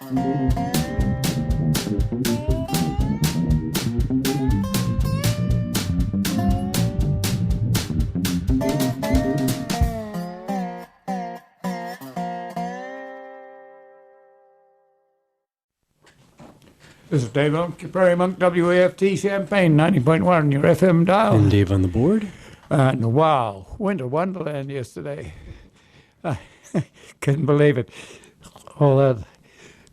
This is Dave Monk, Prairie Monk, WAFT Champaign, 90.1, your FM dial. And Dave on the board. And wow, winter wonderland yesterday. I couldn't believe it. All that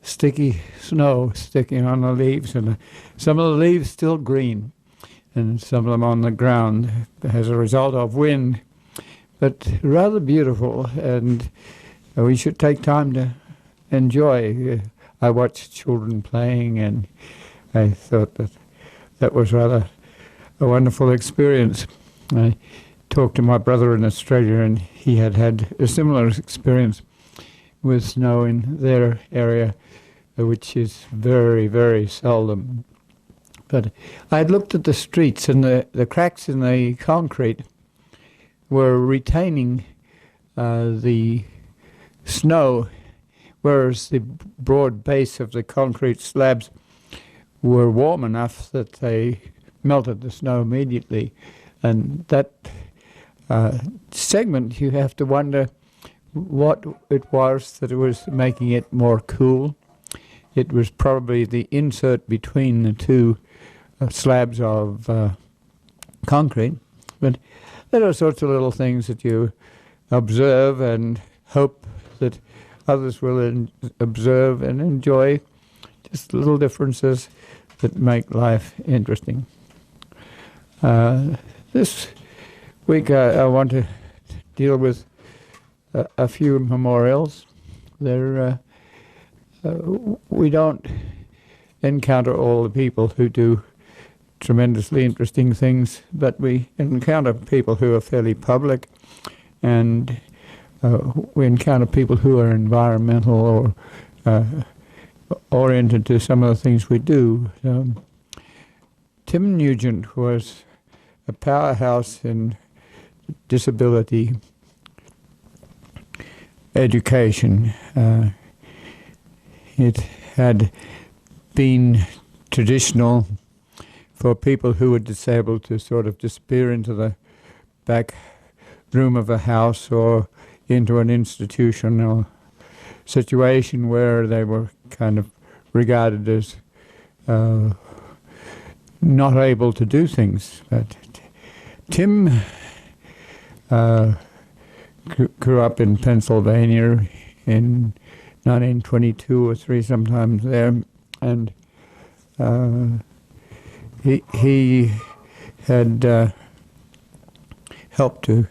sticky snow sticking on the leaves, and some of the leaves still green, and some of them on the ground as a result of wind. But rather beautiful, and we should take time to enjoy. I watched children playing, and I thought that was rather a wonderful experience. I talked to my brother in Australia, and he had a similar experience with snow in their area, which is very, very seldom. But I had looked at the streets, and the cracks in the concrete were retaining the snow, whereas the broad base of the concrete slabs were warm enough that they melted the snow immediately. And that segment, you have to wonder what it was that was making it more cool. It was probably the insert between the two slabs of concrete. But there are sorts of little things that you observe and hope that others will observe and enjoy, just little differences that make life interesting. This week I want to deal with a few memorials. We don't encounter all the people who do tremendously interesting things, but we encounter people who are fairly public, and we encounter people who are environmental or oriented to some of the things we do. Tim Nugent was a powerhouse in disability education. It had been traditional for people who were disabled to sort of disappear into the back room of a house or into an institutional situation where they were kind of regarded as not able to do things. But Tim grew up in Pennsylvania in 1922 or 3, sometimes there, and he had helped to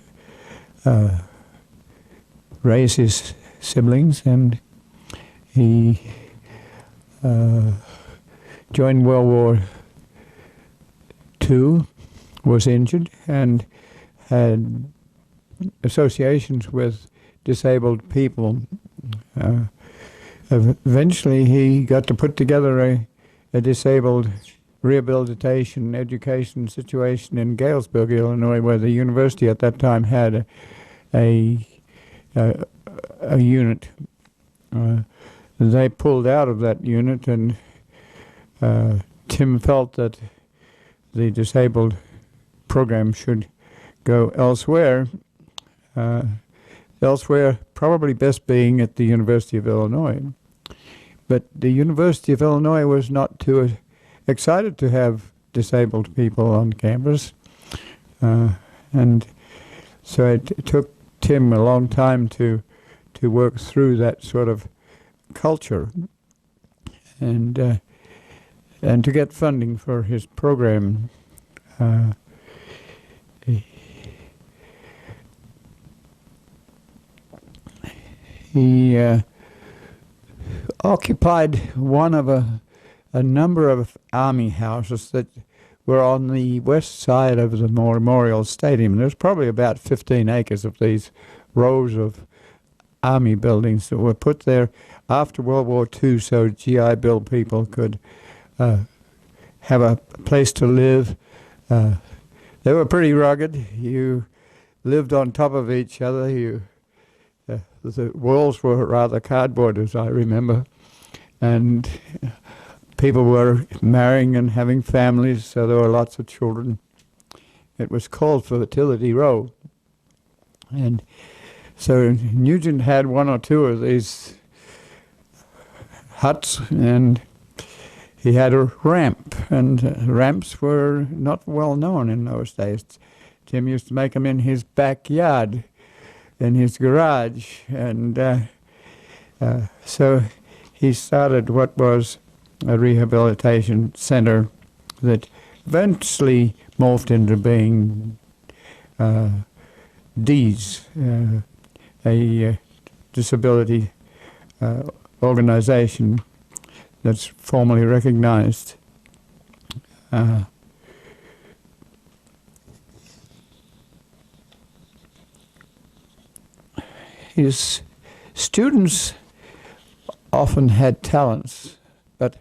raise his siblings, and he joined World War II, was injured, and had associations with disabled people. Eventually he got to put together a disabled rehabilitation education situation in Galesburg, Illinois, where the university at that time had a unit. They pulled out of that unit, and Tim felt that the disabled program should go elsewhere. Elsewhere, probably best being at the University of Illinois. But the University of Illinois was not too excited to have disabled people on campus. And so it took Tim a long time to work through that sort of culture and to get funding for his program. He occupied one of a number of army houses that were on the west side of the Memorial Stadium. There's probably about 15 acres of these rows of army buildings that were put there after World War II so GI Bill people could have a place to live. They were pretty rugged. You lived on top of each other. The walls were rather cardboard, as I remember. and people were marrying and having families, so there were lots of children. It was called Fertility Row. And so Nugent had one or two of these huts, and he had a ramp, and ramps were not well known in those days. Tim used to make them in his backyard, in his garage, and so he started what was a rehabilitation center that eventually morphed into being D's, a disability organization that's formally recognized. His students often had talents, but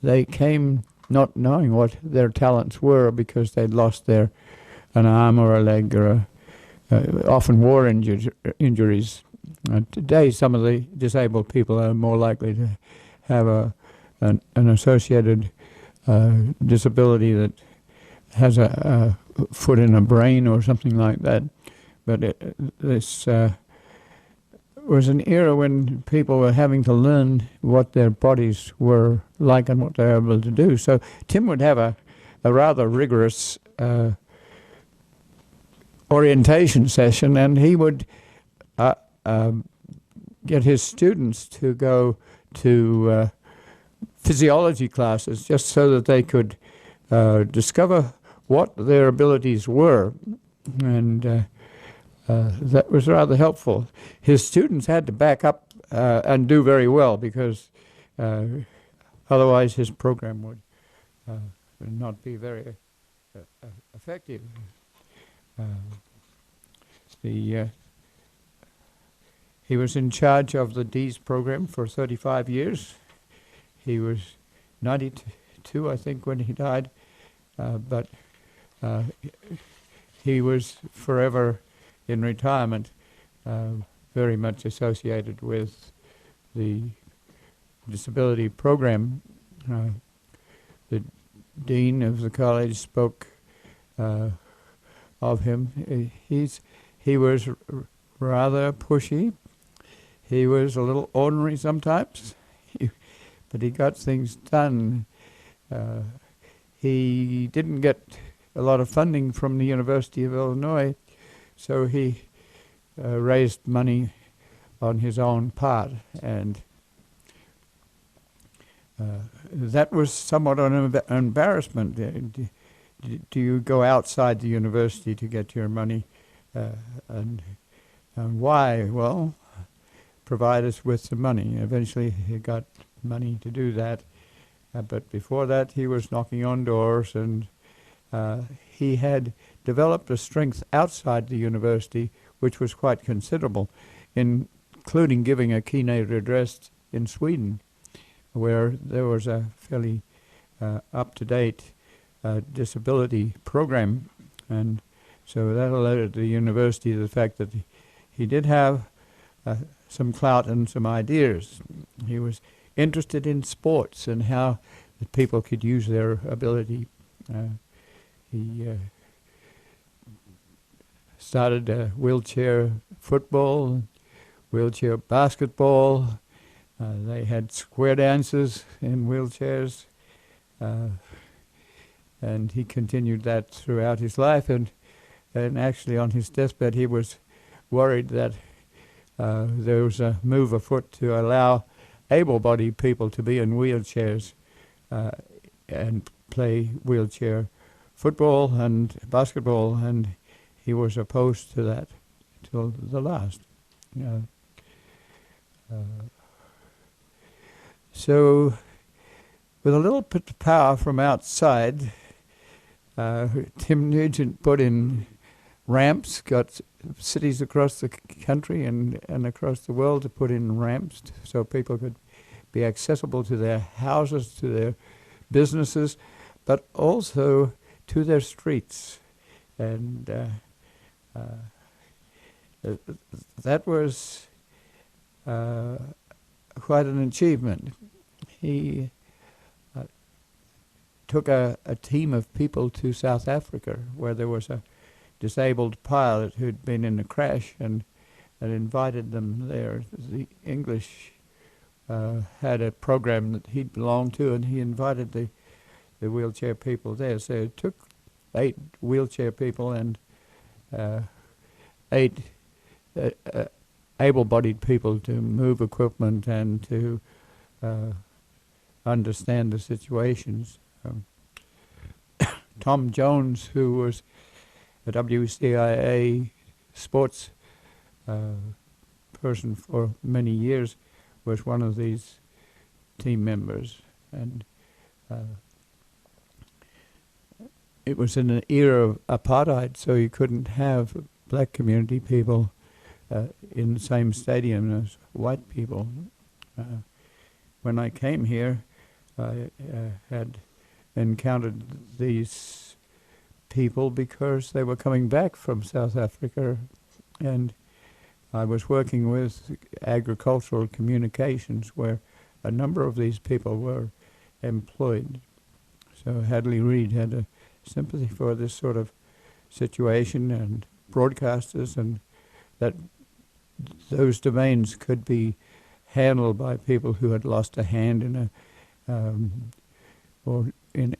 they came not knowing what their talents were because they'd lost an arm or a leg or often war injuries. Today, some of the disabled people are more likely to have an associated disability that has a foot in a brain or something like that. But this was an era when people were having to learn what their bodies were like and what they were able to do. So Tim would have a rather rigorous orientation session, and he would get his students to go to physiology classes just so that they could discover what their abilities were, and that was rather helpful. His students had to back up and do very well because otherwise his program would not be very effective. He was in charge of the D's program for 35 years. He was 92, I think, when he died, but he was forever in retirement, very much associated with the disability program. The dean of the college spoke of him. He was rather pushy. He was a little ordinary sometimes, but he got things done. He didn't get a lot of funding from the University of Illinois, so he raised money on his own part, and that was somewhat an embarrassment. Do you go outside the university to get your money, and why? Well, provide us with some money. Eventually he got money to do that, but before that he was knocking on doors, and he had developed a strength outside the university which was quite considerable, including giving a keynote address in Sweden, where there was a fairly up-to-date disability program, and so that alerted the university to the fact that he did have some clout and some ideas. He was interested in sports and how people could use their ability. He started wheelchair football, wheelchair basketball. They had square dances in wheelchairs, and he continued that throughout his life. And actually, on his deathbed, he was worried that there was a move afoot to allow able-bodied people to be in wheelchairs and play wheelchair football and basketball, and he was opposed to that till the last. So with a little bit of power from outside, Tim Nugent put in ramps, got cities across the country and across the world to put in ramps so people could be accessible to their houses, to their businesses, but also to their streets. And that was quite an achievement. he took a team of people to South Africa, where there was a disabled pilot who'd been in a crash, and invited them there. The English had a program that he'd belonged to, and he invited the wheelchair people there. So it took 8 wheelchair people and 8 able-bodied people to move equipment and to understand the situations. Tom Jones, who was a WCIA sports person for many years, was one of these team members. And it was in an era of apartheid, so you couldn't have black community people in the same stadium as white people. When I came here, I had encountered these people because they were coming back from South Africa, and I was working with agricultural communications where a number of these people were employed. So Hadley Reid had a sympathy for this sort of situation, and broadcasters, and that those domains could be handled by people who had lost a hand in or in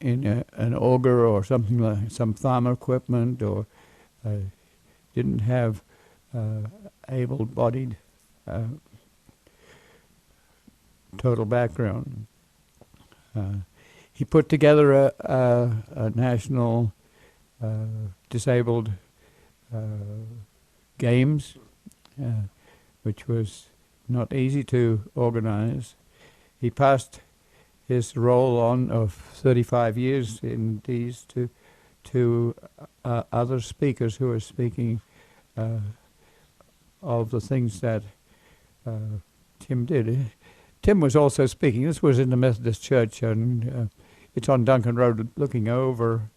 an auger or something, like some farm equipment, or didn't have able-bodied total background. He put together a national disabled games, which was not easy to organize. He passed his role on of 35 years in these to other speakers who were speaking of the things that Tim did. Tim was also speaking. This was in the Methodist Church, and it's on Duncan Road looking over.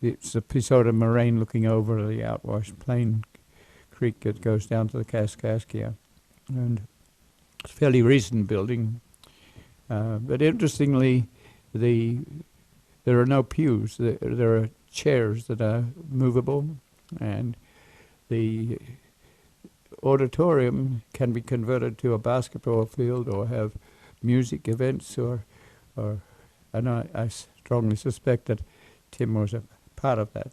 It's the Pisota Moraine looking over the outwash Plain Creek that goes down to the Kaskaskia. And it's a fairly recent building. But interestingly, there are no pews. There are chairs that are movable, and the auditorium can be converted to a basketball field or have music events, and I strongly suspect that Tim was a part of that.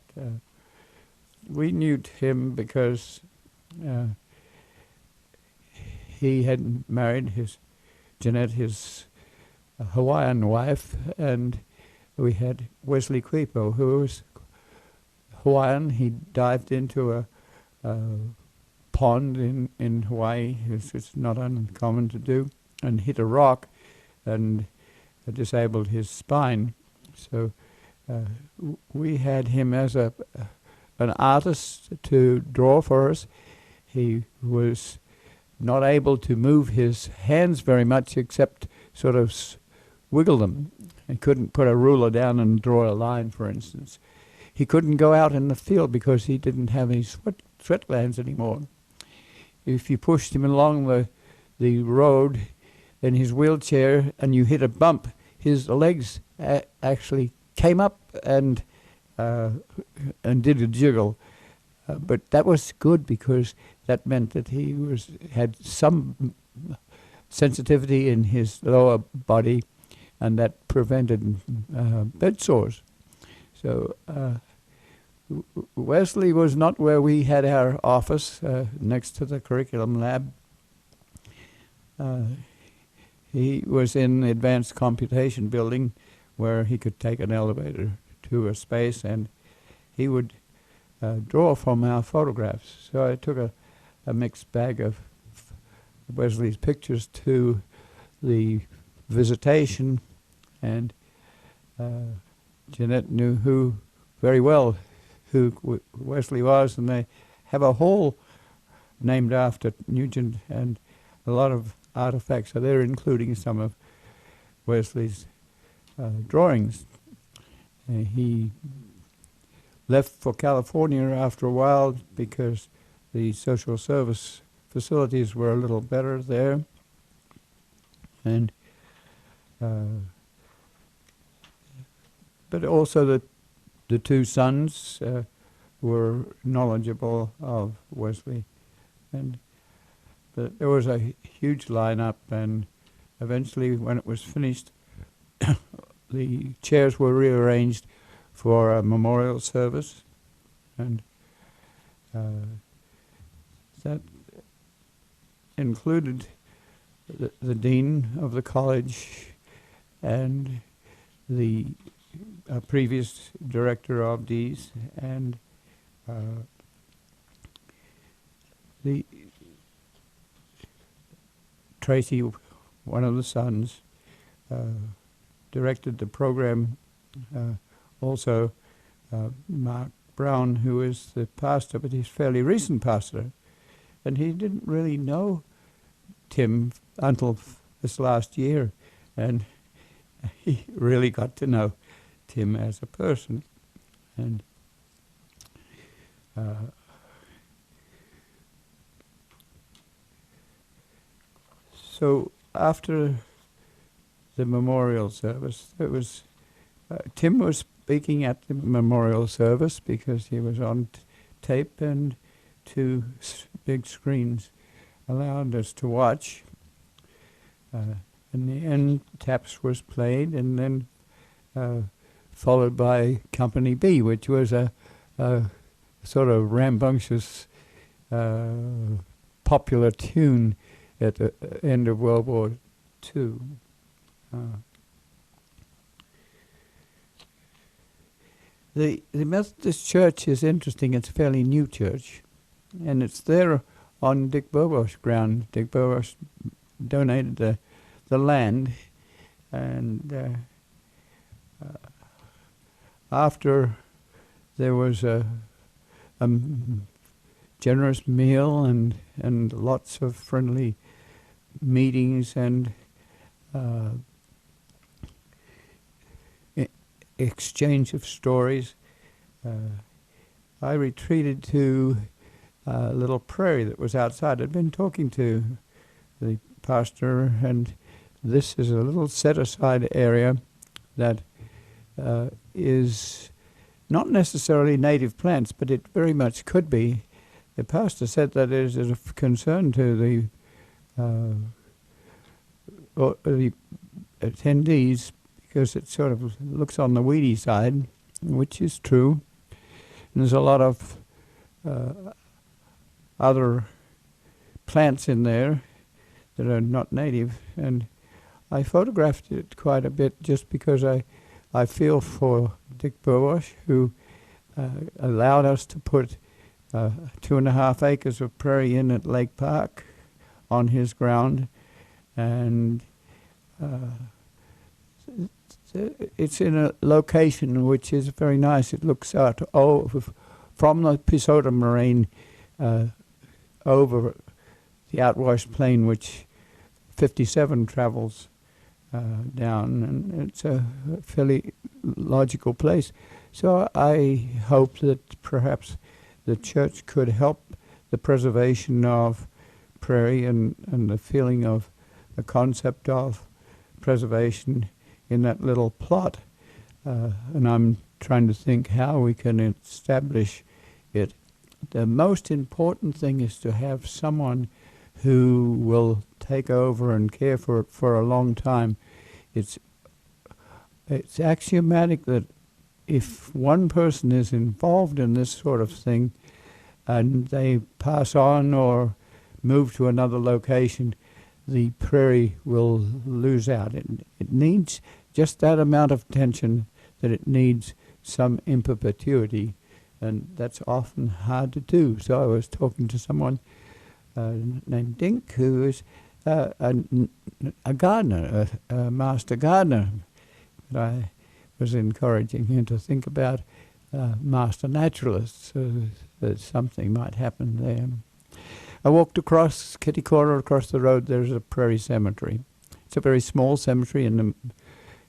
We knew Tim because he had married Jeanette, his Hawaiian wife, and we had Wesley Quipo, who was Hawaiian. He dived into a pond in Hawaii, which is not uncommon to do, and hit a rock and disabled his spine. So we had him as an artist to draw for us. He was not able to move his hands very much except sort of wiggle them. He couldn't put a ruler down and draw a line, for instance. He couldn't go out in the field because he didn't have any sweat glands anymore. If you pushed him along the road in his wheelchair and you hit a bump, his legs actually came up and did a jiggle. But that was good because that meant that he had some sensitivity in his lower body, and that prevented bed sores. So Wesley was not where we had our office, next to the curriculum lab. He was in the advanced computation building where he could take an elevator to a space, and he would draw from our photographs. So I took a mixed bag of Wesley's pictures to the visitation, and Jeanette knew very well who Wesley was, and they have a hall named after Nugent, and a lot of artifacts are there, including some of Wesley's drawings. He left for California after a while because the social service facilities were a little better there. and but also the two sons were knowledgeable of Wesley, and but there was a huge lineup, and eventually, when it was finished, the chairs were rearranged for a memorial service, and that included the dean of the college and the previous director of these, and the Tracy, one of the sons, directed the program. Also, Mark Brown, who is the pastor, but he's fairly recent pastor, and he didn't really know Tim until this last year, and he really got to know Tim as a person. And so after the memorial service, it was Tim was speaking at the memorial service because he was on tape, and two big screens allowed us to watch. In the end, taps was played, and then followed by Company B, which was a sort of rambunctious, popular tune at the end of World War II. The Methodist Church is interesting. It's a fairly new church, and it's there on Dick Burwash ground. Dick Burwash donated the land, and after there was a generous meal and lots of friendly meetings and exchange of stories, I retreated to a little prairie that was outside. I'd been talking to the pastor, and this is a little set-aside area that is not necessarily native plants, but it very much could be. The pastor said that it is of concern to the attendees because it sort of looks on the weedy side, which is true. And there's a lot of other plants in there that are not native, and I photographed it quite a bit just because I feel for Dick Burwash, who allowed us to put 2.5 acres of prairie in at Lake Park on his ground, and it's in a location which is very nice. It looks out from the Pisota Moraine over the outwash plain, which 57 travels down, and it's a fairly logical place. So I hope that perhaps the church could help the preservation of prairie and the feeling of the concept of preservation in that little plot. And I'm trying to think how we can establish it. The most important thing is to have someone who will take over and care for it for a long time. It's axiomatic that if one person is involved in this sort of thing and they pass on or move to another location, the prairie will lose out. It needs just that amount of attention, that it needs some in perpetuity, and that's often hard to do. So I was talking to someone named Dink, who is a gardener, a master gardener. But I was encouraging him to think about master naturalists, so that something might happen there. I walked across kitty corner, across the road. There's a prairie cemetery. It's a very small cemetery in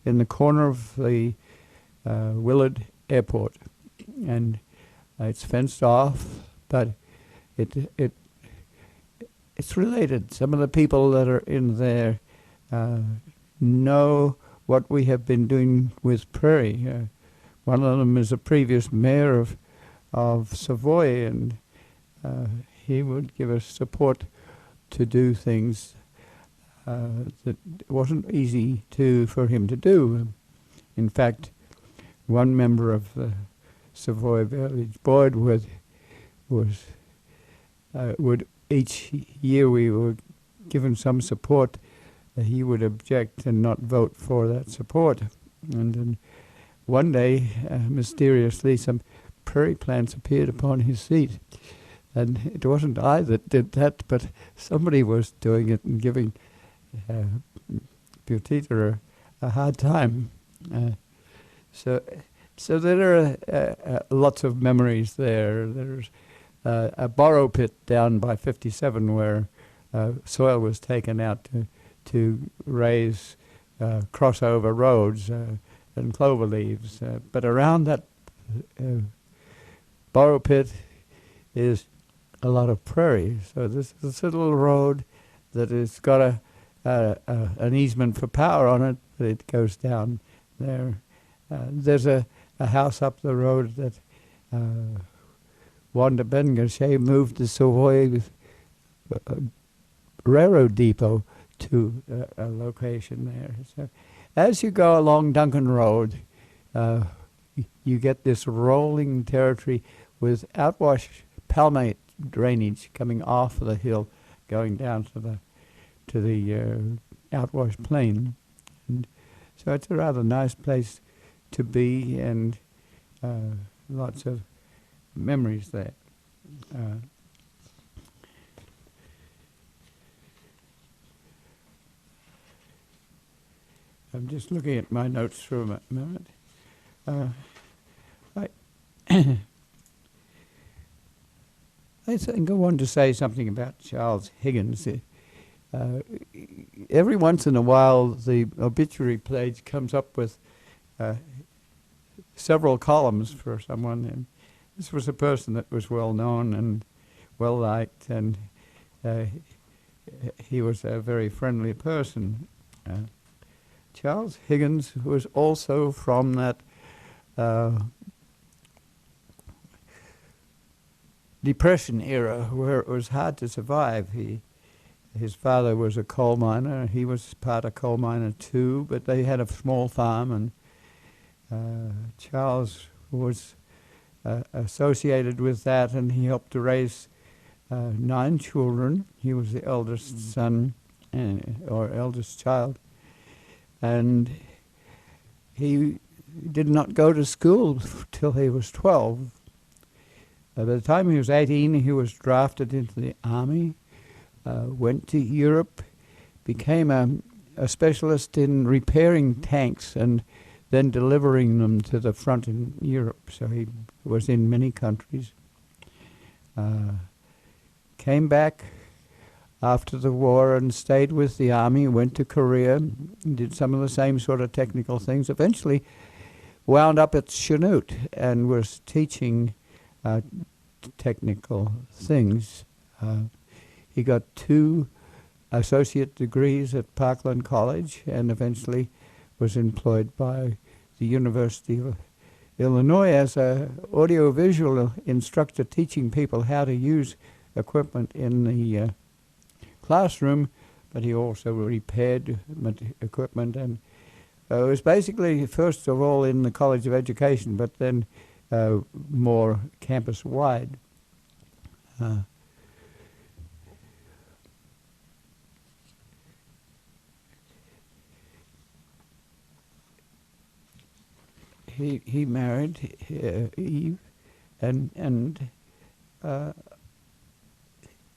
the corner of the Willard Airport, and it's fenced off, but it's related. Some of the people that are in there know what we have been doing with Prairie. One of them is a previous mayor of Savoy, and he would give us support to do things that wasn't easy for him to do. In fact, one member of the Savoy Village Board would each year we were given some support, he would object and not vote for that support. And then one day, mysteriously, some prairie plants appeared upon his seat. And it wasn't I that did that, but somebody was doing it and giving Putita a hard time. So there are lots of memories there. There's a borrow pit down by 57 where soil was taken out to raise crossover roads and clover leaves. But around that borrow pit is a lot of prairie. So this little road that has got an easement for power on it, but it goes down there. There's a house up the road that Wanda Ben-Gachet moved the Savoy railroad depot to a location there. So as you go along Duncan Road, you get this rolling territory with outwash palmate drainage coming off of the hill, going down to the outwash plain. And so it's a rather nice place to be, and lots of memories there. I'm just looking at my notes for a moment. I think I wanted to say something about Charles Higgins. Every once in a while, the obituary page comes up with several columns for someone, and this was a person that was well known and well liked, and he was a very friendly person. Charles Higgins was also from that Depression era where it was hard to survive. His father was a coal miner. He was part of coal miner too, but they had a small farm, and Charles was associated with that, and he helped to raise 9 children. He was the eldest son or eldest child, and he did not go to school till he was 12. By the time he was 18, he was drafted into the army, went to Europe, became a specialist in repairing tanks and then delivering them to the front in Europe. So he was in many countries. Came back after the war and stayed with the army, went to Korea, did some of the same sort of technical things, eventually wound up at Chanute and was teaching technical things. He got 2 associate degrees at Parkland College and eventually was employed by the University of Illinois as an audiovisual instructor, teaching people how to use equipment in the classroom, but he also repaired equipment, and it was basically first of all in the College of Education, but then more campus-wide. He married Eve, and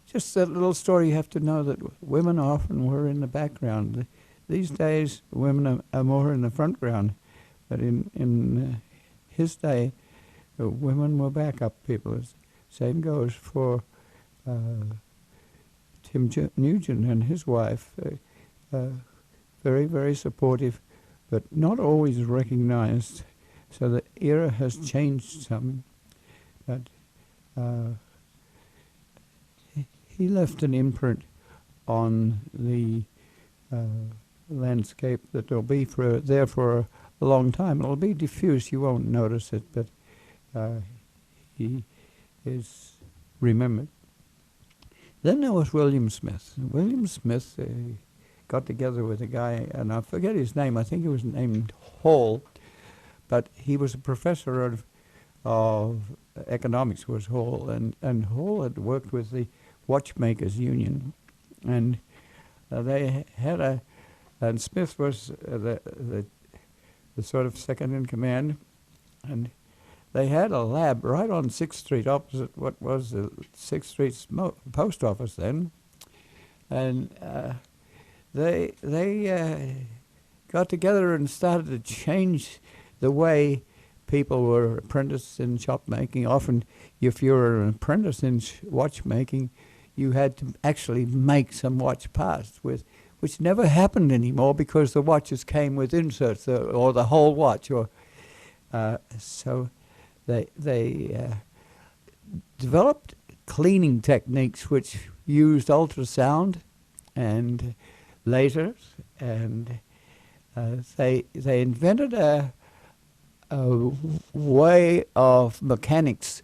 just that little story, you have to know that women often were in the background. These days, women are more in the front ground, but in his day, women were backup people. Same goes for Tim Nugent and his wife. Very, very supportive, but not always recognized. So the era has changed some, but he left an imprint on the landscape that will be there for a long time. It'll be diffuse. You won't notice it, but he is remembered. Then there was William Smith. William Smith got together with a guy, and I forget his name. I think he was named Hall, but he was a professor of economics, was Hall, and Hall had worked with the Watchmakers Union, and they had and Smith was the sort of second in command, and they had a lab right on 6th Street opposite what was the 6th Street post office then, and they got together and started to change the way people were apprenticed in shop making. Often, if you were an apprentice in watchmaking, you had to actually make some watch parts, which never happened anymore because the watches came with inserts or the whole watch. So they developed cleaning techniques which used ultrasound and lasers, and they invented a way of mechanics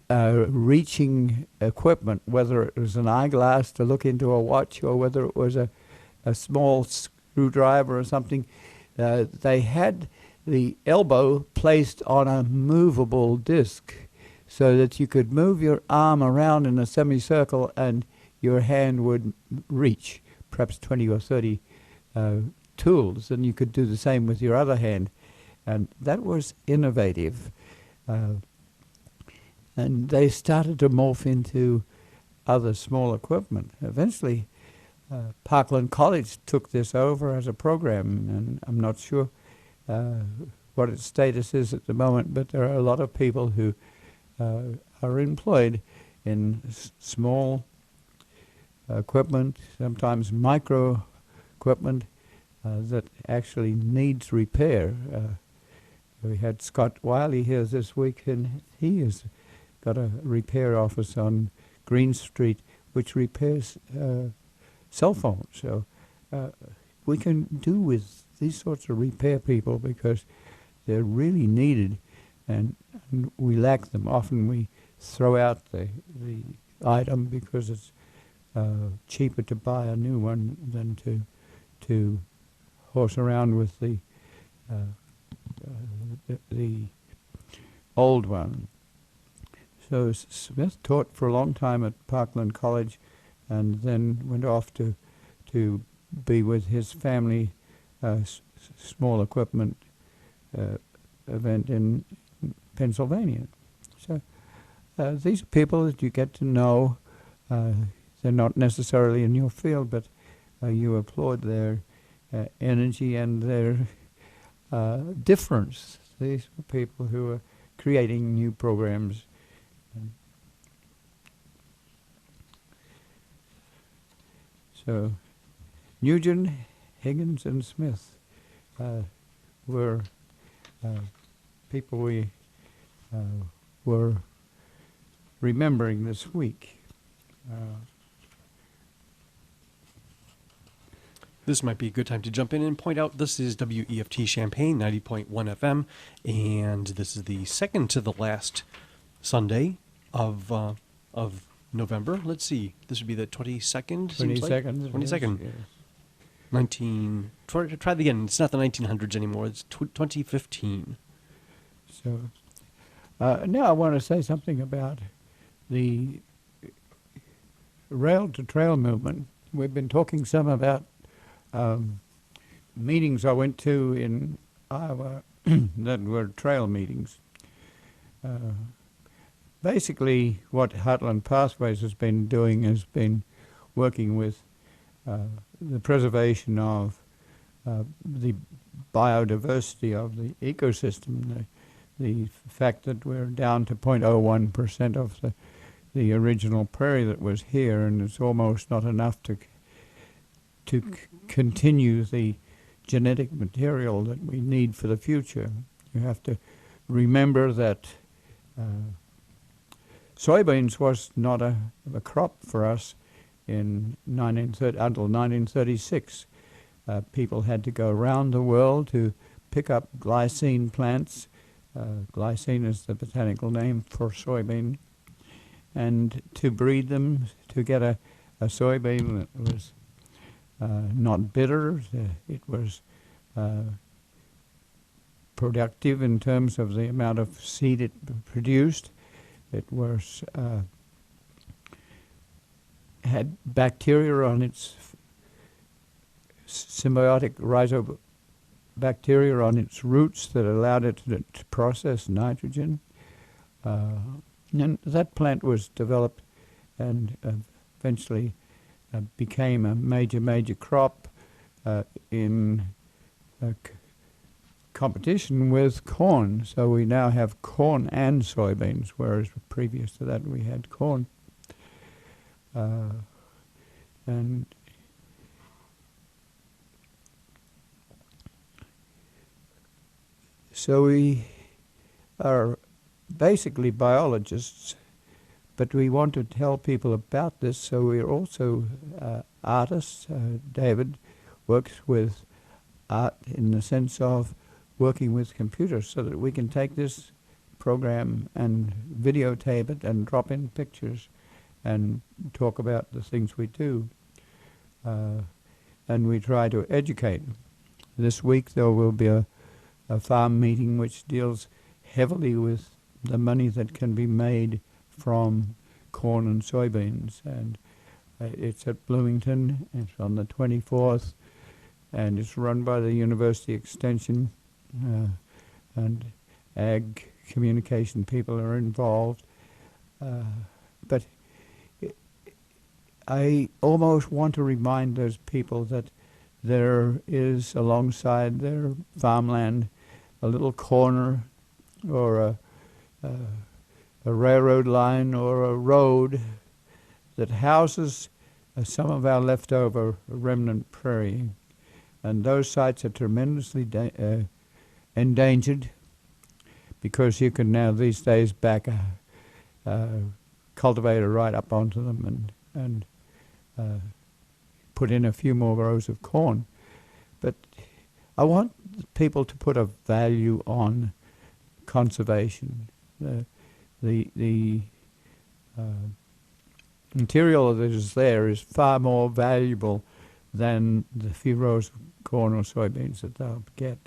reaching equipment, whether it was an eyeglass to look into a watch or whether it was a small screwdriver or something. They had the elbow placed on a movable disc so that you could move your arm around in a semicircle and your hand would reach perhaps 20 or 30 tools, and you could do the same with your other hand. And that was innovative. And they started to morph into other small equipment. Eventually, Parkland College took this over as a program, and I'm not sure what its status is at the moment, but there are a lot of people who are employed in small equipment, sometimes micro equipment that actually needs repair. We had Scott Wiley here this week, and he has got a repair office on Green Street which repairs cell phones. So we can do with these sorts of repair people because they're really needed, and we lack them. Often we throw out the item because it's cheaper to buy a new one than to horse around with the old one. So Smith taught for a long time at Parkland College, and then went off to be with his family, small equipment event in Pennsylvania. So these are people that you get to know. They're not necessarily in your field, but you applaud their energy and their difference. These are people who are creating new programs. So Nugent, Higgins, and Smith were people we were remembering this week. This might be a good time to jump in and point out this is WEFT Champaign 90.1 FM, and this is the second to the last Sunday of November. Let's see, this would be the 22nd. 22nd. 22nd. Yes. 19. Try that again. It's not the 1900s anymore. It's 2015. So now I want to say something about the rail to trail movement. We've been talking some about meetings I went to in Iowa that were trail meetings. Basically, what Heartland Pathways has been doing has been working with the preservation of the biodiversity of the ecosystem, the fact that we're down to 0.01% of the original prairie that was here, and it's almost not enough to continue the genetic material that we need for the future. You have to remember that soybeans was not a crop for us in until 1936. People had to go around the world to pick up glycine plants. Glycine is the botanical name for soybean, and to breed them to get a soybean that was not bitter. It was productive in terms of the amount of seed it produced. It was had bacteria on its symbiotic rhizobacteria on its roots that allowed it to process nitrogen. And that plant was developed and eventually became a major crop in competition with corn. So we now have corn and soybeans, whereas previous to that we had corn. And so we are basically biologists, but we want to tell people about this, so we're also artists. David works with art in the sense of working with computers so that we can take this program and videotape it and drop in pictures and talk about the things we do. And we try to educate. This week there will be a farm meeting which deals heavily with the money that can be made from corn and soybeans, and it's at Bloomington. It's on the 24th, and it's run by the University Extension, and ag communication people are involved. But I almost want to remind those people that there is alongside their farmland a little corner or a railroad line or a road that houses some of our leftover remnant prairie. And those sites are tremendously endangered because you can now these days back a cultivator right up onto them and put in a few more rows of corn. But I want people to put a value on conservation. The material that is there is far more valuable than the few rows of corn or soybeans that they'll get.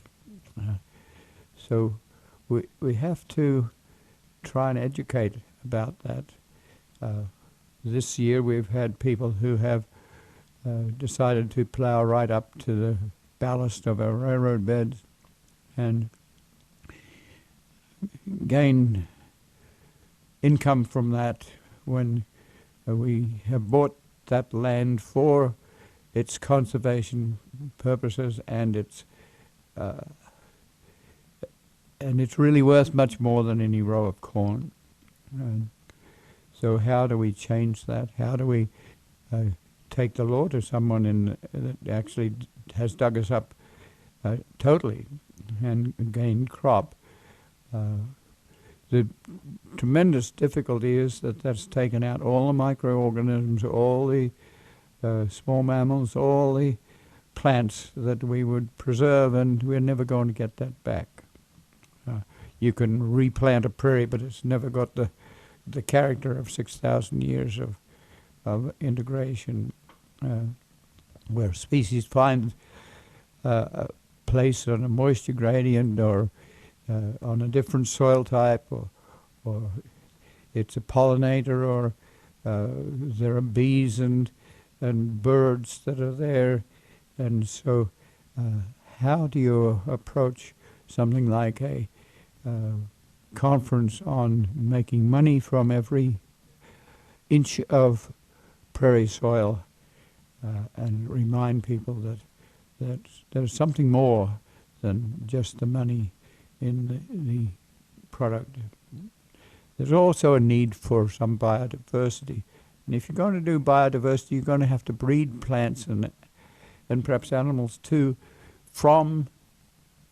So we have to try and educate about that. This year we've had people who have decided to plow right up to the ballast of our railroad beds and gain income from that when we have bought that land for its conservation purposes, and it's really worth much more than any row of corn. So how do we change that? How do we take the law to someone that actually has dug us up totally and gained crop? The tremendous difficulty is that that's taken out all the microorganisms, all the small mammals, all the plants that we would preserve, and we're never going to get that back. You can replant a prairie, but it's never got the character of 6,000 years of integration, where species find a place on a moisture gradient or on a different soil type, or it's a pollinator, or there are bees and birds that are there. And so how do you approach something like a conference on making money from every inch of prairie soil and remind people that there's something more than just the money in the product. There's also a need for some biodiversity. And if you're going to do biodiversity, you're going to have to breed plants and perhaps animals too from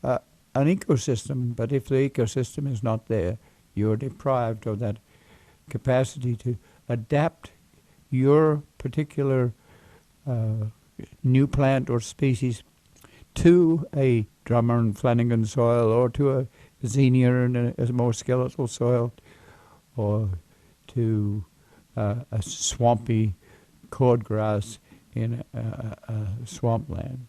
an ecosystem. But if the ecosystem is not there, you're deprived of that capacity to adapt your particular new plant or species to a Drummer and Flanagan soil, or to a Xenia and a more skeletal soil, or to a swampy cordgrass in a swampland.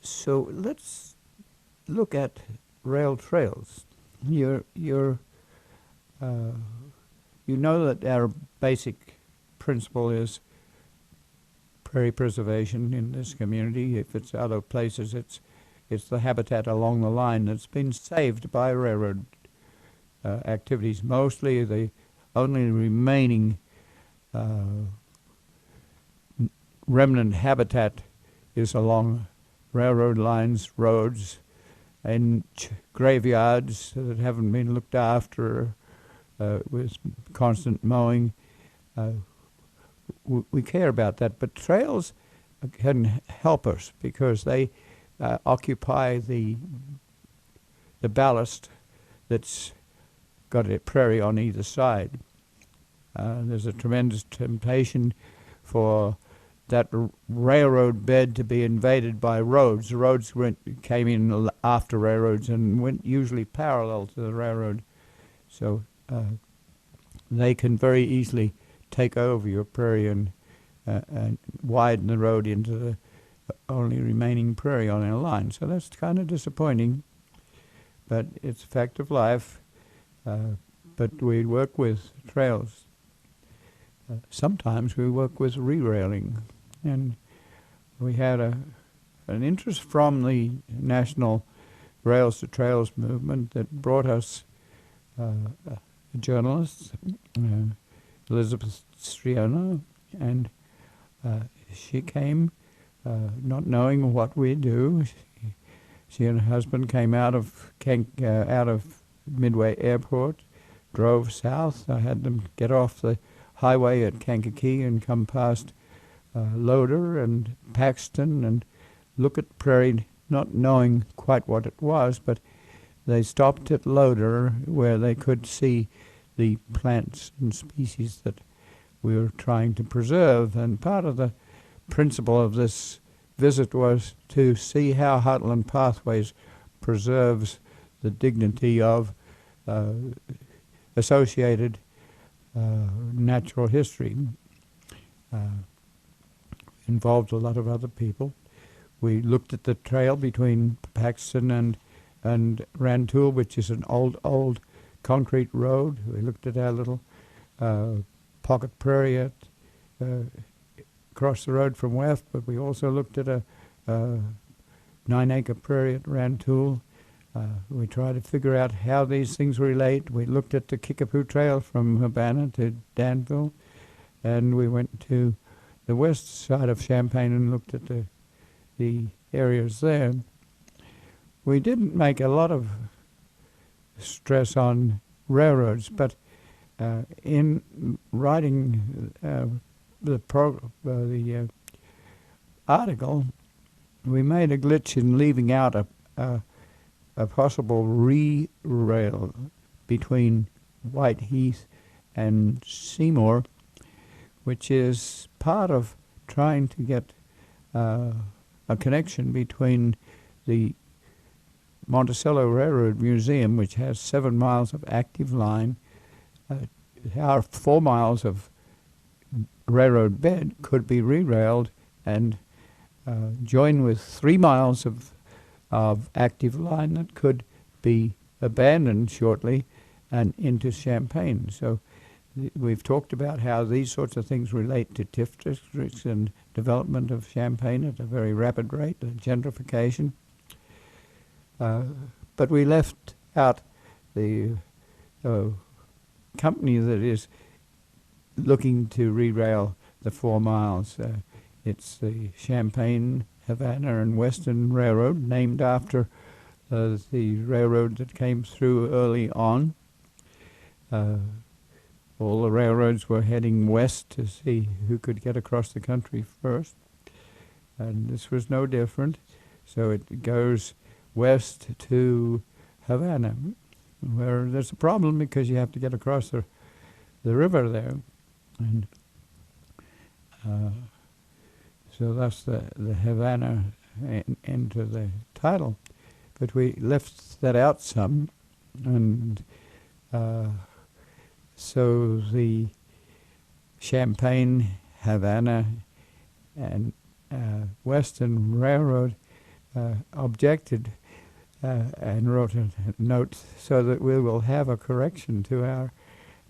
So let's look at rail trails. You know that our basic principle is prairie preservation in this community. If it's other places, it's the habitat along the line that's been saved by railroad activities. Mostly the only remaining remnant habitat is along railroad lines, roads, and graveyards that haven't been looked after with constant mowing. We care about that, but trails can help us because they occupy the ballast that's got a prairie on either side. There's a tremendous temptation for that railroad bed to be invaded by roads. The roads came in after railroads and went usually parallel to the railroad. So they can very easily take over your prairie and widen the road into the only remaining prairie on our line. So that's kind of disappointing, but it's a fact of life. But we work with trails. Sometimes we work with re-railing, and we had an interest from the national Rails to Trails movement that brought us a journalist, Elizabeth Striona, and she came not knowing what we do. She and her husband came out of Midway Airport, drove south. I had them get off the highway at Kankakee and come past Loader and Paxton and look at prairie, not knowing quite what it was, but they stopped at Loader where they could see the plants and species that we were trying to preserve. And part of the principle of this visit was to see how Heartland Pathways preserves the dignity of associated natural history. Involved a lot of other people. We looked at the trail between Paxton and Rantoul, which is an old concrete road. We looked at our little pocket prairie across the road from Weft, but we also looked at a 9-acre prairie at Rantoul. We tried to figure out how these things relate. We looked at the Kickapoo Trail from Urbana to Danville, and we went to the west side of Champaign and looked at the areas there. We didn't make a lot of stress on railroads, but in writing the article, we made a glitch in leaving out a possible rail between Whiteheath and Seymour, which is part of trying to get a connection between the Monticello Railroad Museum, which has 7 miles of active line. Our 4 miles of railroad bed could be re-railed and join with 3 miles of active line that could be abandoned shortly and into Champaign. So we've talked about how these sorts of things relate to TIF districts and development of Champaign at a very rapid rate, gentrification. But we left out the company that is looking to re-rail the 4 miles. It's the Champaign, Havana, and Western Railroad, named after the railroad that came through early on. All the railroads were heading west to see who could get across the country first, and this was no different. So it goes west to Havana, where there's a problem because you have to get across the river there. And so that's the Havana into the title. But we left that out some, and so the Champaign, Havana, and Western Railroad objected and wrote a note so that we will have a correction to our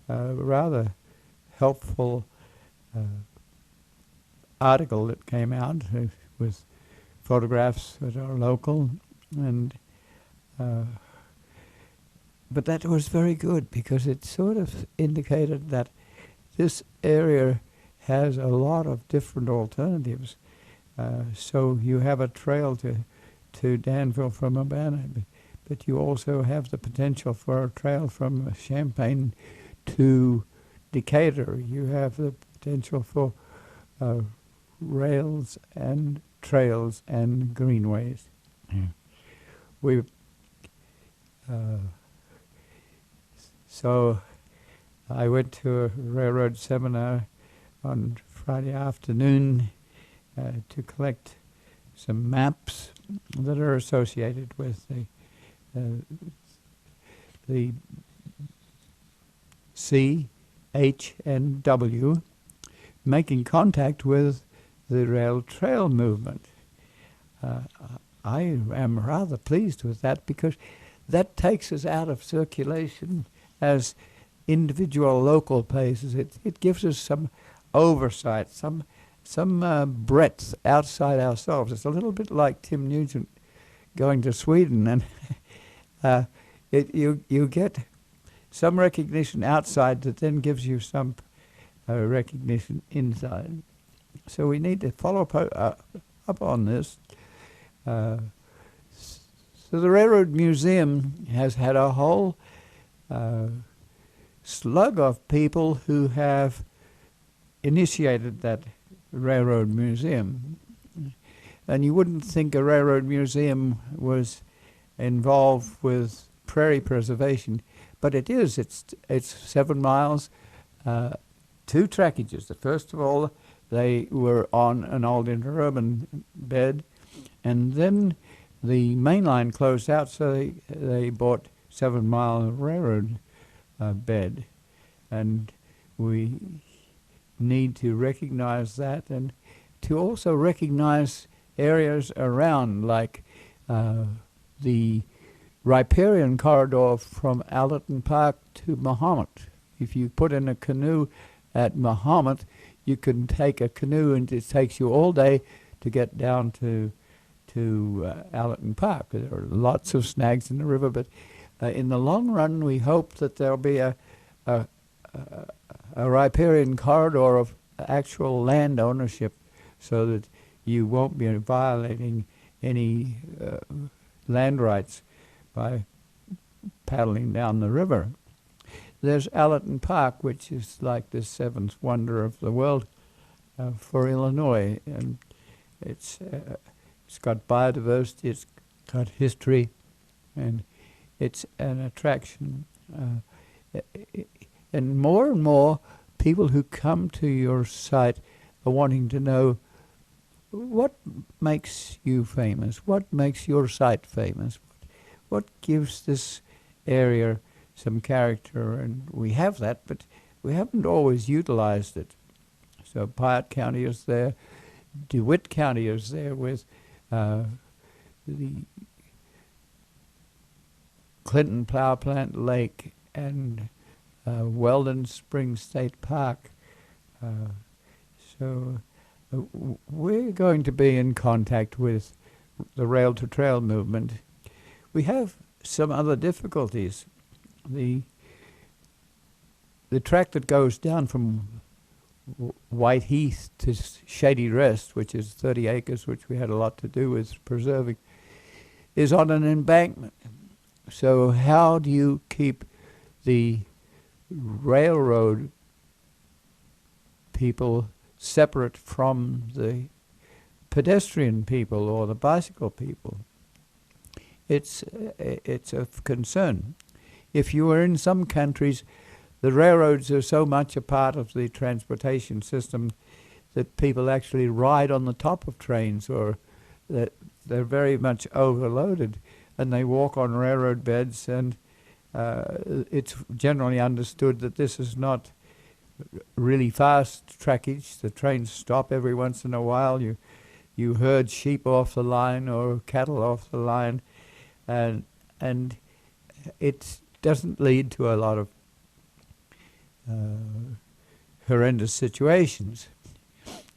rather helpful article that came out with photographs that are local, and but that was very good because it sort of indicated that this area has a lot of different alternatives. So you have a trail to Danville from Urbana, but you also have the potential for a trail from Champaign to Decatur. You have the potential for rails and trails and greenways. Yeah. So I went to a railroad seminar on Friday afternoon to collect some maps that are associated with the C, H, and W, making contact with the rail trail movement. I am rather pleased with that because that takes us out of circulation as individual local places. It gives us some oversight, some breadth outside ourselves. It's a little bit like Tim Nugent going to Sweden, and you get some recognition outside that then gives you some recognition inside. So we need to follow up on this. So the Railroad Museum has had a whole slug of people who have initiated that railroad museum. And you wouldn't think a railroad museum was involved with prairie preservation, but it is. It's 7 miles, 2 trackages. The first of all, they were on an old interurban bed, and then the main line closed out, so they bought 7 Mile Railroad bed, and we need to recognize that and to also recognize areas around, like the riparian corridor from Allerton Park to Mahomet. If you put in a canoe at Mahomet, you can take a canoe and it takes you all day to get down to Allerton Park. There are lots of snags in the river, but in the long run, we hope that there'll be a riparian corridor of actual land ownership, so that you won't be violating any land rights by paddling down the river. There's Allerton Park, which is like the 7th wonder of the world for Illinois, and it's got biodiversity, it's got history, and it's an attraction. And more people who come to your site are wanting to know what makes you famous, what makes your site famous, what gives this area some character. And we have that, but we haven't always utilized it. So Piatt County is there, DeWitt County is there with the Clinton Power Plant Lake and Weldon Springs State Park. So we're going to be in contact with the Rail to Trail movement. We have some other difficulties. The track that goes down from White Heath to Shady Rest, which is 30 acres, which we had a lot to do with preserving, is on an embankment. So how do you keep the railroad people separate from the pedestrian people or the bicycle people? it's of concern. If you are in some countries, the railroads are so much a part of the transportation system that people actually ride on the top of trains, or that they're very much overloaded, and they walk on railroad beds. And it's generally understood that this is not really fast trackage. The trains stop every once in a while. You herd sheep off the line or cattle off the line, and it doesn't lead to a lot of horrendous situations.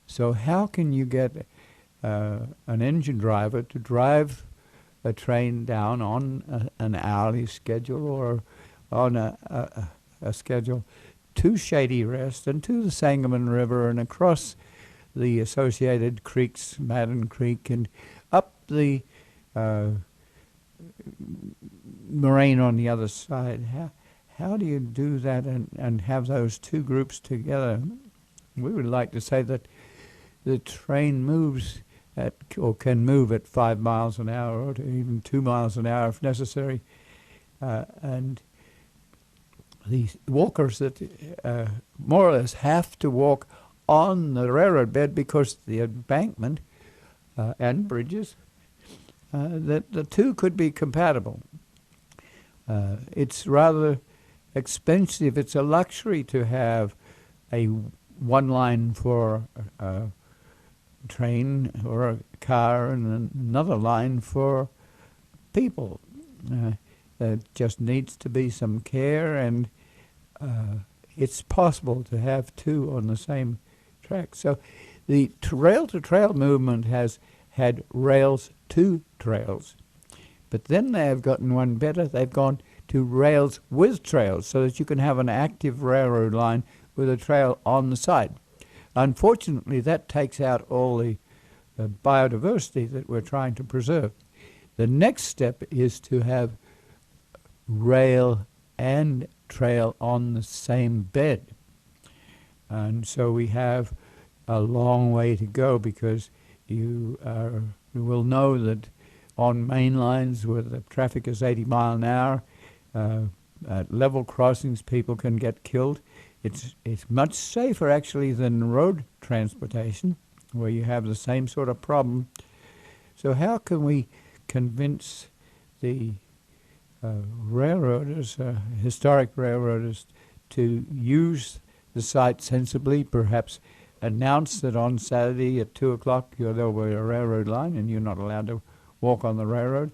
So how can you get an engine driver to drive a train down on an hourly schedule or on a schedule to Shady Rest and to the Sangamon River and across the associated creeks, Madden Creek, and up the moraine on the other side? How do you do that and have those two groups together? We would like to say that the train moves at, or can move at 5 miles an hour or to even 2 miles an hour if necessary. And the walkers that more or less have to walk on the railroad bed because the embankment and bridges, that the two could be compatible. It's rather expensive. It's a luxury to have a one line for a train or a car and another line for people. There just needs to be some care, and it's possible to have two on the same track. So the rail-to-trail movement has had rails to trails, but then they have gotten one better. They've gone to rails with trails so that you can have an active railroad line with a trail on the side. Unfortunately, that takes out all the biodiversity that we're trying to preserve. The next step is to have rail and trail on the same bed. And so we have a long way to go, because you will know that on main lines where the traffic is 80 miles an hour, at level crossings people can get killed. It's much safer actually than road transportation, where you have the same sort of problem. So how can we convince the railroaders, historic railroaders, to use the site sensibly? Perhaps announce that on Saturday at 2 o'clock there will be a railroad line and you're not allowed to walk on the railroad.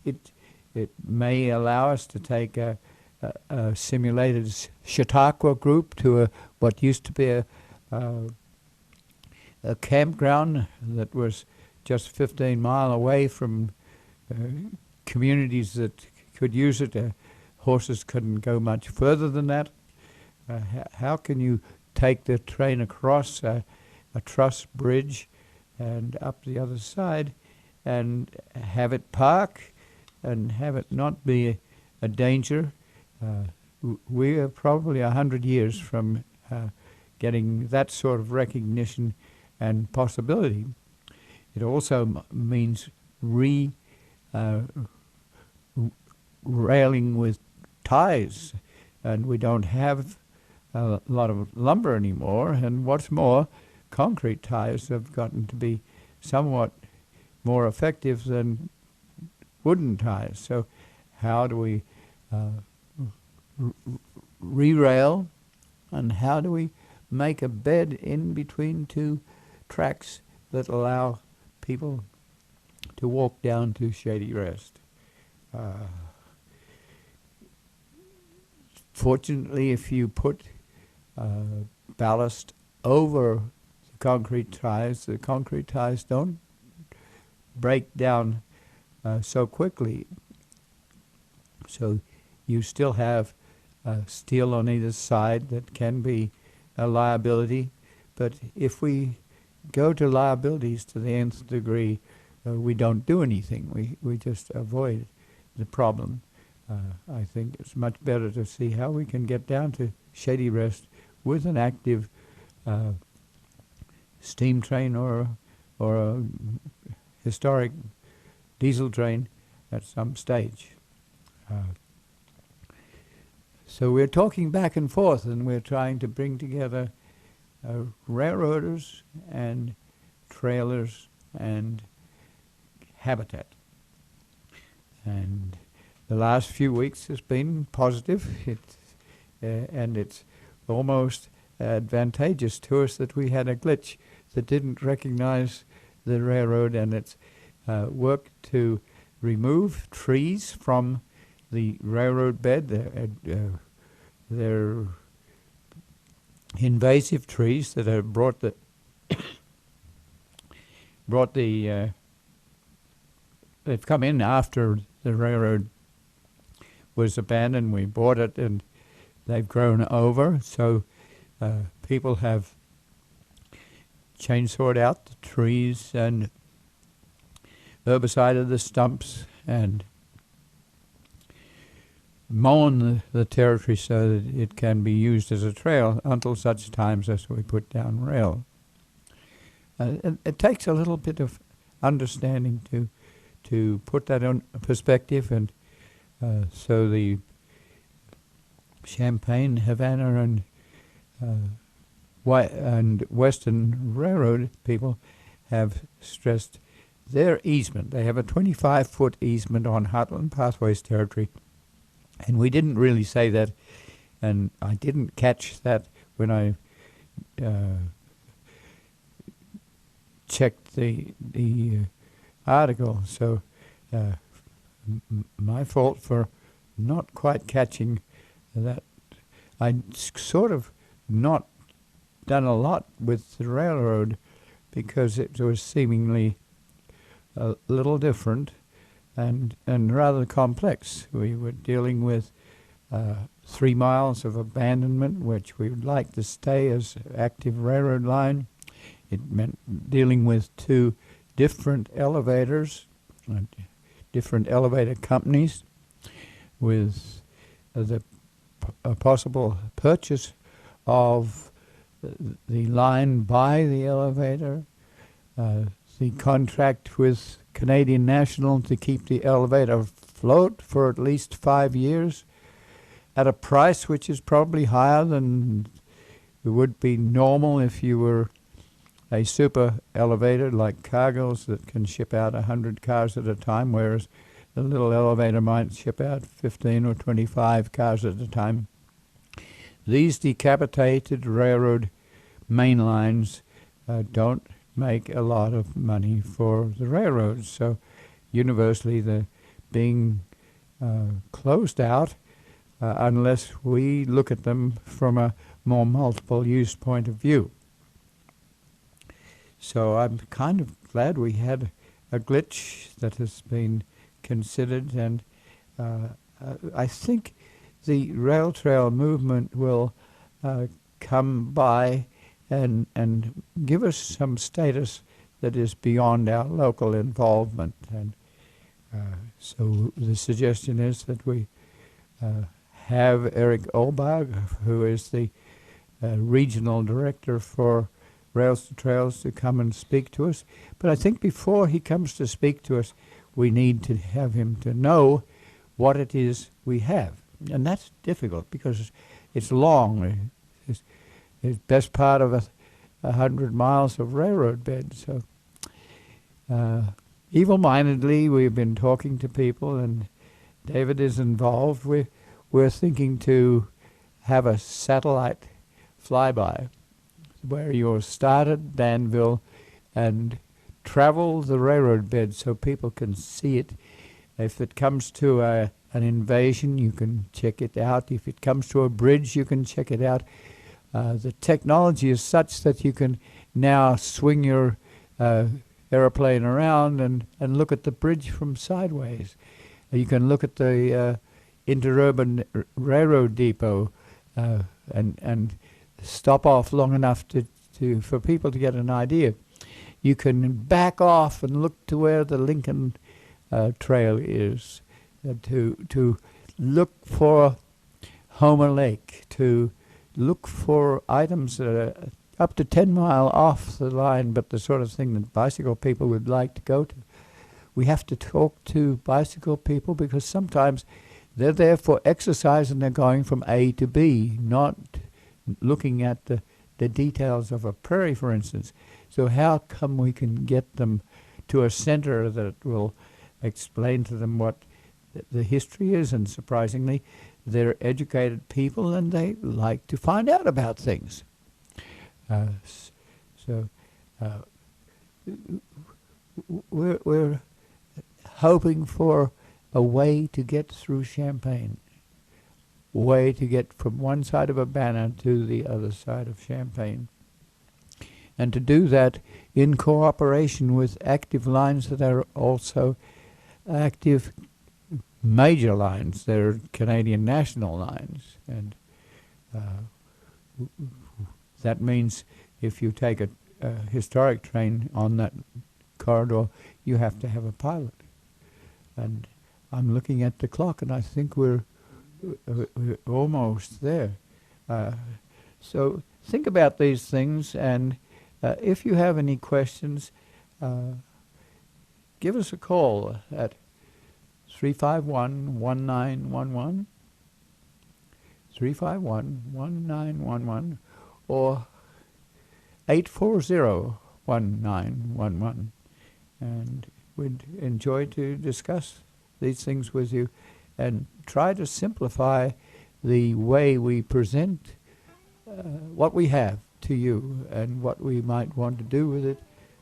It may allow us to take a simulated Chautauqua group to what used to be a campground that was just 15 miles away from communities that could use it. Horses couldn't go much further than that. How can you take the train across a truss bridge and up the other side and have it park and have it not be a danger? We are probably 100 years from getting that sort of recognition and possibility. It also means railing with ties, and we don't have a lot of lumber anymore. And what's more, concrete ties have gotten to be somewhat more effective than wooden ties. So how do we re-rail, and how do we make a bed in between two tracks that allow people to walk down to Shady Rest? Fortunately, if you put ballast over the concrete ties don't break down so quickly. So you still have steel on either side that can be a liability. But if we go to liabilities to the nth degree, we don't do anything. We just avoid the problem. I think it's much better to see how we can get down to Shady Rest with an active steam train or a historic diesel train, at some stage. So we're talking back and forth, and we're trying to bring together railroaders and trailers and habitat. And the last few weeks has been positive, and it's almost advantageous to us that we had a glitch that didn't recognize the railroad, and it's worked to remove trees from the railroad bed. They're invasive trees that have brought the they've come in after the railroad was abandoned. We bought it, and they've grown over. So people have chainsawed out the trees and herbicided the stumps and mown the territory so that it can be used as a trail until such times as we put down rail. It takes a little bit of understanding to put that in perspective, and so the Champaign, Havana, and Western Railroad people have stressed their easement. They have a 25-foot easement on Heartland Pathways territory, and we didn't really say that, and I didn't catch that when I checked the article. So my fault for not quite catching that. I'd sort of not done a lot with the railroad because it was seemingly a little different and rather complex. We were dealing with 3 miles of abandonment, which we would like to stay as active railroad line. It meant dealing with 2 different elevators, different elevator companies, with a possible purchase of the line by the elevator, the contract with Canadian National to keep the elevator afloat for at least 5 years at a price which is probably higher than it would be normal if you were a super elevator like Cargill's that can ship out 100 cars at a time, whereas the little elevator might ship out 15 or 25 cars at a time. These decapitated railroad main lines don't make a lot of money for the railroads, so universally they're being closed out unless we look at them from a more multiple use point of view. So I'm kind of glad we had a glitch that has been considered, and I think the rail trail movement will come by and give us some status that is beyond our local involvement. And so the suggestion is that we have Eric Olbach, who is the regional director for Rails to Trails, to come and speak to us. But I think before he comes to speak to us, we need to have him to know what it is we have. And that's difficult because it's long. It's best part of 100 miles of railroad bed. So evil-mindedly, we've been talking to people, and David is involved. We're thinking to have a satellite flyby where you start at Danville and travel the railroad bed so people can see it. If it comes to an invasion, you can check it out. If it comes to a bridge, you can check it out. The technology is such that you can now swing your airplane around and look at the bridge from sideways. You can look at the interurban railroad depot and stop off long enough for people to get an idea. You can back off and look to where the Lincoln Trail is, to look for Homer Lake, to look for items that are up to 10 miles off the line, but the sort of thing that bicycle people would like to go to. we have to talk to bicycle people because sometimes they're there for exercise and they're going from A to B, not looking at the details of a prairie, for instance. So how come we can get them to a center that will explain to them what the history is? And surprisingly, they're educated people and they like to find out about things. So we're hoping for a way to get through Champaign, way to get from one side of Urbana to the other side of Champaign, and to do that in cooperation with active lines that are also active major lines. They're Canadian national lines, and that means if you take a historic train on that corridor, you have to have a pilot. And I'm looking at the clock, and I think we're almost there. So think about these things, and if you have any questions, give us a call at 351-1911, 351-1911, or 840-1911. And we'd enjoy to discuss these things with you and try to simplify the way we present what we have to you and what we might want to do with it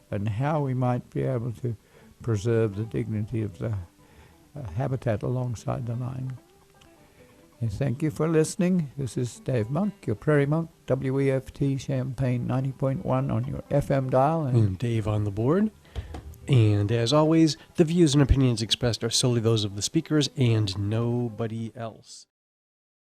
and how we might be able to preserve the dignity of the habitat alongside the line. And thank you for listening. This is Dave Monk, your Prairie Monk, WEFT Champaign 90.1 on your FM dial. And Dave on the board. And as always, the views and opinions expressed are solely those of the speakers and nobody else.